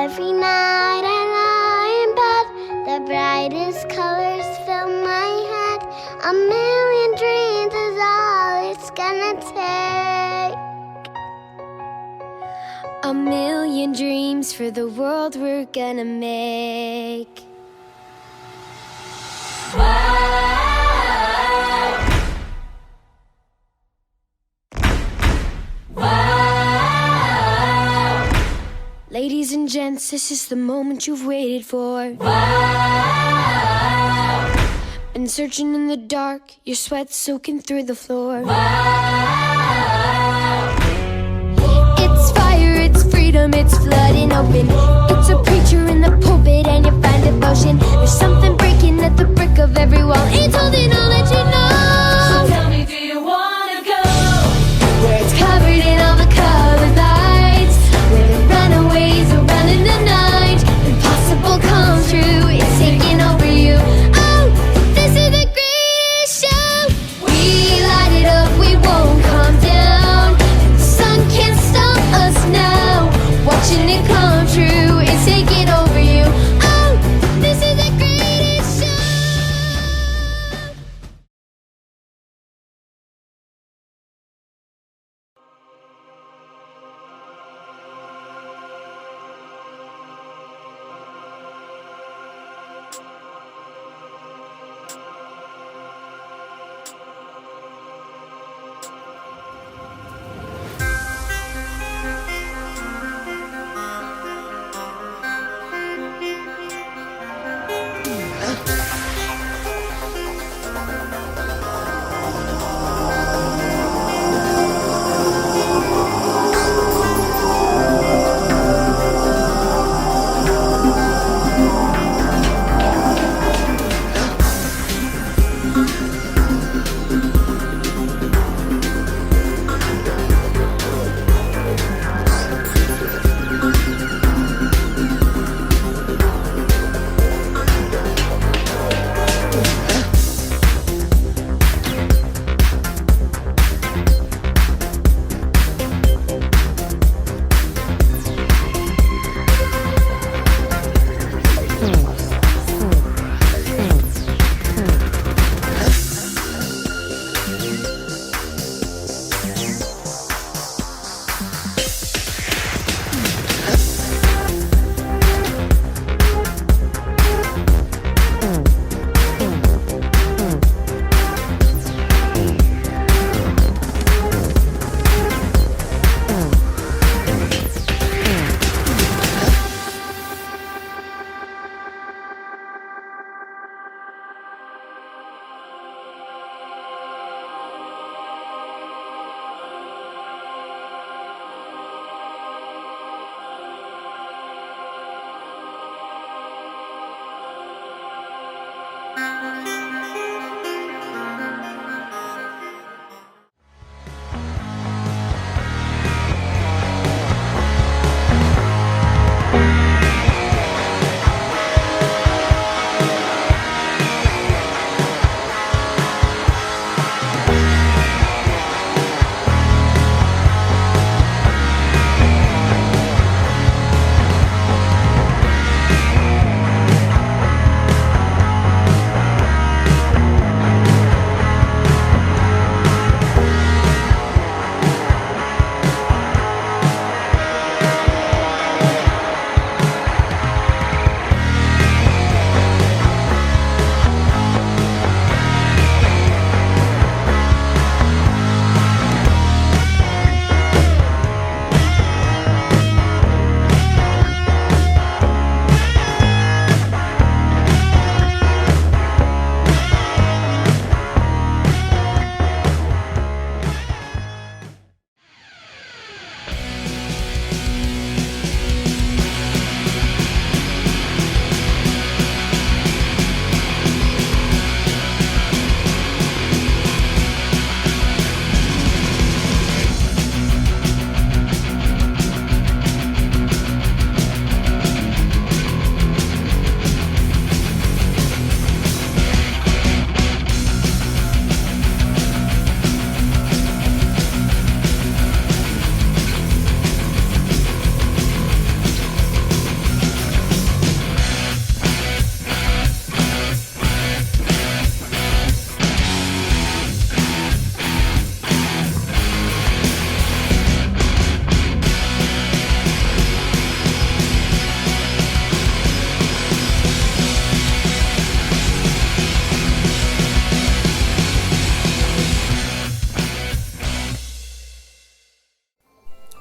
Every night I lie in bed, the brightest colors fill my head. A million dreams is all it's gonna take. A million dreams for the world we're gonna make. Ladies and gents, this is the moment you've waited for. Wow! Been searching in the dark, your sweat soaking through the floor. Wow! It's fire, it's freedom, it's flooding open. It's a preacher in the pulpit and you find devotion. There's something breaking at the brick of every wall. It's holding on, let you know. So tell me, do you wanna go? Where it's covered in all the colored lights, where the runaways are running the night. Impossible come true, it's taking over you. Oh, this is the greatest show. We light it up, we won't come down. The sun can't stop us now. Watching it come true, it's taking over you. Oh, this is the greatest show.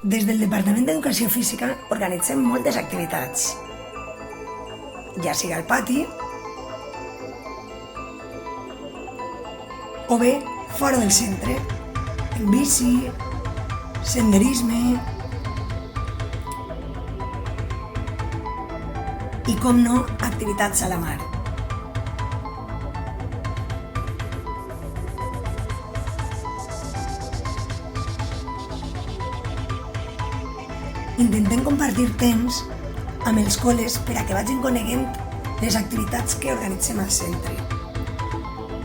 Des del Departament d'Educació Física organitzem moltes activitats, ja sigui al pati o bé fora del centre, en bici, senderisme i, com no, activitats a la mar. Intentem compartir temps amb els col·les per a que vagin coneguent les activitats que organitzem al centre.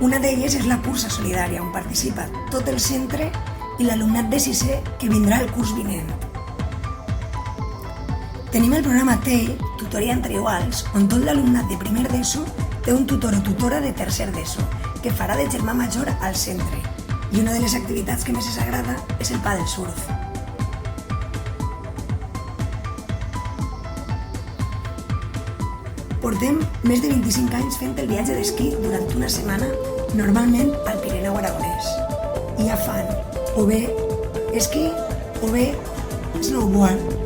Una d'elles és la cursa solidària, on participa tot el centre i l'alumnat de sisè que vindrà el curs vinent. Tenim el programa TEI, Tutoria entre Iguals, on tot l'alumnat de primer d'ESO té un tutor o tutora de tercer d'ESO, que farà de germà major al centre. I una de les activitats que més els agrada és el pàdel surf. Portem més de 25 anys fent el viatge d'esquí durant una setmana, normalment al Pirineu aragonès. I ja fan o bé esquí o bé snowboard.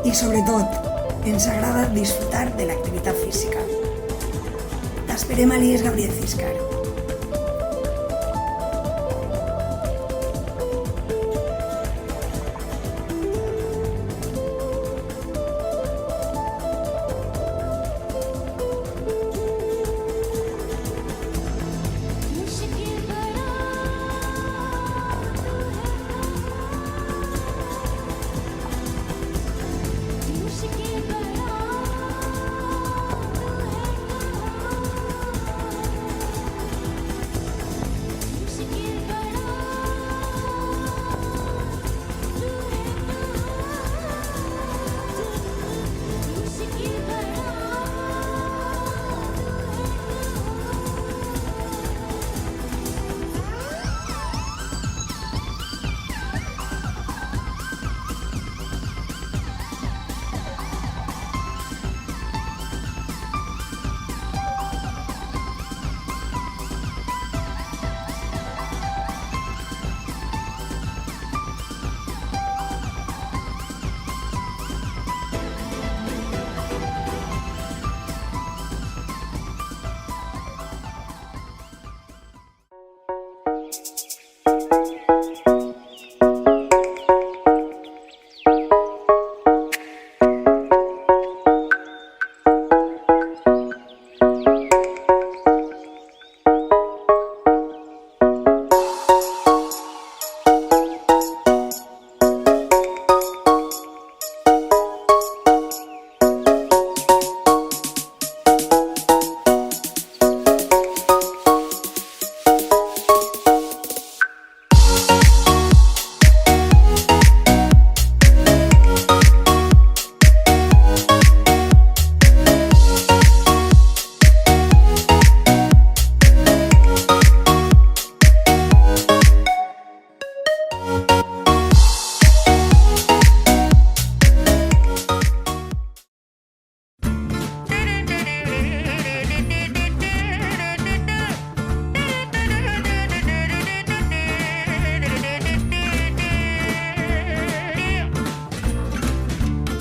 I sobretot, ens agrada disfrutar de l'activitat física. T'esperem a l'IES Gabriel Ciscar.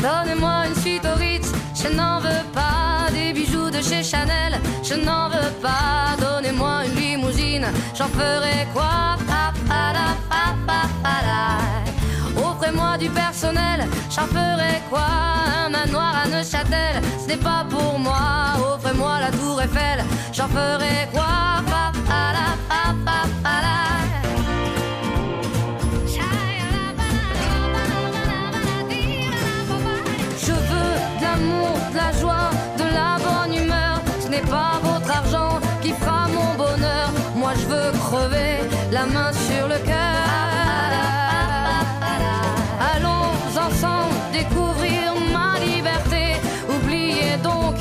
Donnez-moi une suite au Ritz, je n'en veux pas. Des bijoux de chez Chanel, je n'en veux pas. Donnez-moi une limousine, j'en ferai quoi? Offrez-moi du personnel, j'en ferai quoi? Un manoir à Neuchâtel, ce n'est pas pour moi. Offrez-moi la tour Eiffel, j'en ferai quoi? Je veux de l'amour, de la joie, de la bonne humeur. Ce n'est pas votre argent qui fera mon bonheur. Moi je veux crever la main sur le cœur. Allons ensemble découvrir ma liberté. Oubliez donc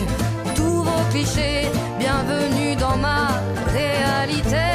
tous vos clichés. Bienvenue dans ma réalité.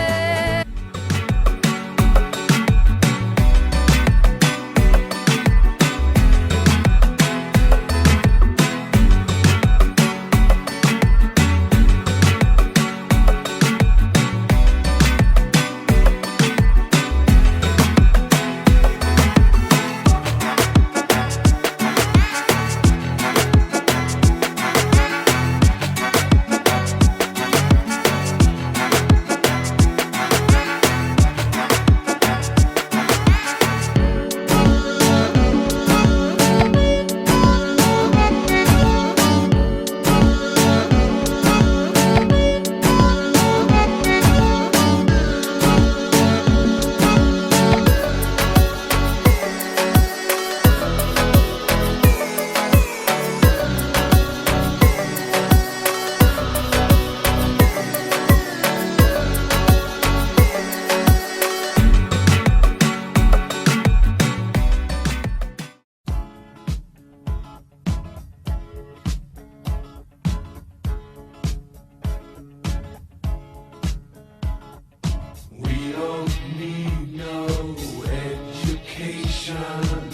station.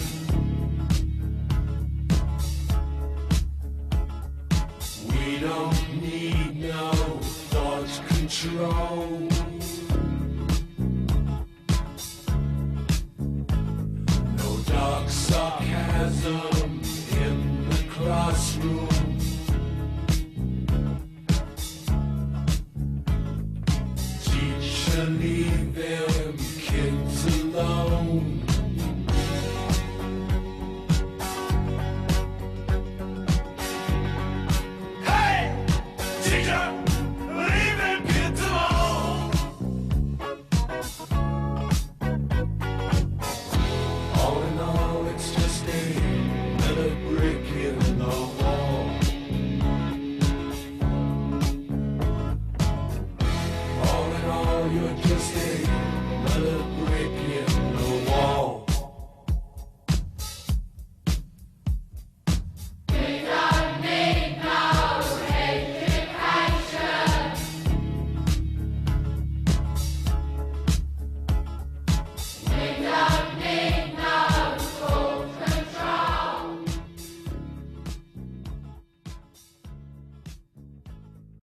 We don't need no thought control. No dark sarcasm in the classroom. Teacher, leave them kids alone. Hey, teacher, leave them kids alone. All in all, it's just another brick in the wall. All in all, you're just another